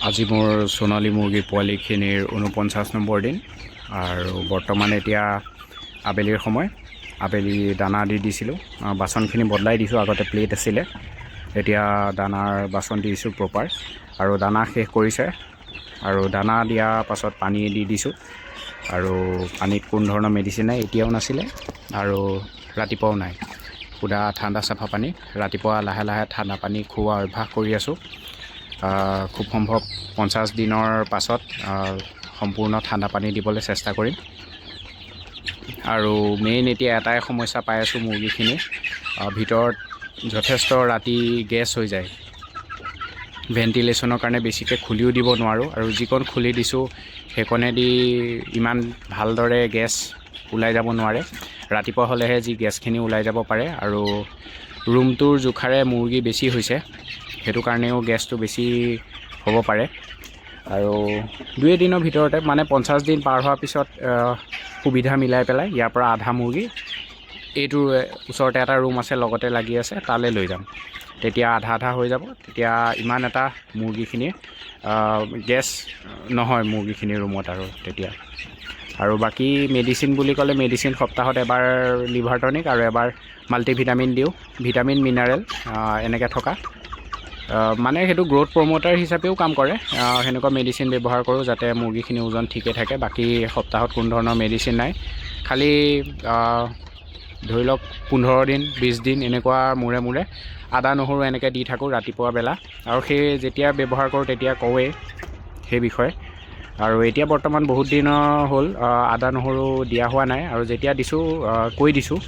আজি মোৰ সোণালী মুৰ্গীৰ পোৱালিখিনিৰ 49 নম্বৰ দিন আৰু বৰ্তমান এতিয়া আবেলিৰ সময়। আবেলি দানা দি দিছিলোঁ, বাচনখিনি বদলাই দিছোঁ। আগতে প্লেট আছিলে, এতিয়া দানাৰ বাচন দিছোঁ প্ৰপাৰ, আৰু দানা শেষ কৰিছে। আৰু দানা দিয়াৰ পাছত পানী দি দিছোঁ, আৰু পানীত কোনো ধৰণৰ মেডিচিন নাই, এতিয়াও নাছিলে আৰু ৰাতিপুৱাও নাই। সুদা ঠাণ্ডা চাফা পানী, ৰাতিপুৱা লাহে লাহে ঠাণ্ডা পানী খুওৱা অভ্যাস কৰি আছোঁ। খুব সম্ভৱ 50 দিনৰ পাছত সম্পূৰ্ণ ঠাণ্ডা পানী দিবলৈ চেষ্টা কৰিম। আৰু মেইন এতিয়া এটাই সমস্যা পাই আছোঁ, মুৰ্গীখিনিৰ ভিতৰত যথেষ্ট ৰাতি গেছ হৈ যায়। ভেণ্টিলেশ্যনৰ কাৰণে বেছিকৈ খুলিও দিব নোৱাৰোঁ, আৰু যিকণ খুলি দিছোঁ সেইকণেদি ইমান ভালদৰে গেছ ওলাই যাব নোৱাৰে। ৰাতিপুৱা হ'লেহে যি গেছখিনি ওলাই যাব পাৰে, আৰু ৰুমটোৰ জোখাৰে মুৰ্গী বেছি হৈছে, সেইটো কাৰণেও গেছটো বেছি হ'ব পাৰে। আৰু 2 এদিনৰ ভিতৰতে মানে 50 দিন পাৰ হোৱাৰ পিছত সুবিধা মিলাই পেলাই ইয়াৰ পৰা আধা মুৰ্গী এইটোৰ ওচৰতে এটা ৰুম আছে, লগতে লাগি আছে, তালৈ লৈ যাম। তেতিয়া আধা আধা হৈ যাব, তেতিয়া ইমান এটা মুৰ্গীখিনিৰ গেছ নহয় মুৰ্গীখিনিৰ ৰুমত আৰু তেতিয়া। আৰু বাকী মেডিচিন বুলি ক'লে মেডিচিন সপ্তাহত এবাৰ লিভাৰ টনিক আৰু এবাৰ মাল্টিভিটামিন দিওঁ, ভিটামিন মিনাৰেল এনেকৈ থকা। মানে সেইটো গ্ৰ'থ প্ৰমোটাৰ হিচাপেও কাম কৰে। সেনেকুৱা মেডিচিন ব্যৱহাৰ কৰোঁ যাতে মুৰ্গীখিনি ওজন ঠিকে থাকে। বাকী সপ্তাহত কোনো ধৰণৰ মেডিচিন নাই, খালি ধৰি লওক 15 দিন 20 দিন এনেকুৱা মূৰে মূৰে আদা নহৰু এনেকৈ দি থাকোঁ ৰাতিপুৱা বেলা। আৰু সেই যেতিয়া ব্যৱহাৰ কৰোঁ তেতিয়া কওঁৱেই সেই বিষয়ে। আৰু এতিয়া বৰ্তমান বহুত দিনৰ হ'ল আদা নহৰু দিয়া হোৱা নাই, আৰু যেতিয়া দিছোঁ কৈ দিছোঁ।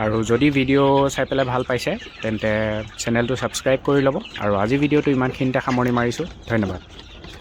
আৰু যদি ভিডিঅ' চাই পেলাই ভাল পাইছে তেন্তে চেনেলটো ছাবস্ক্ৰাইব কৰি ল'ব। আৰু আজি ভিডিঅ'টো ইমানখিনিতে সামৰণি মাৰিছোঁ, ধন্যবাদ।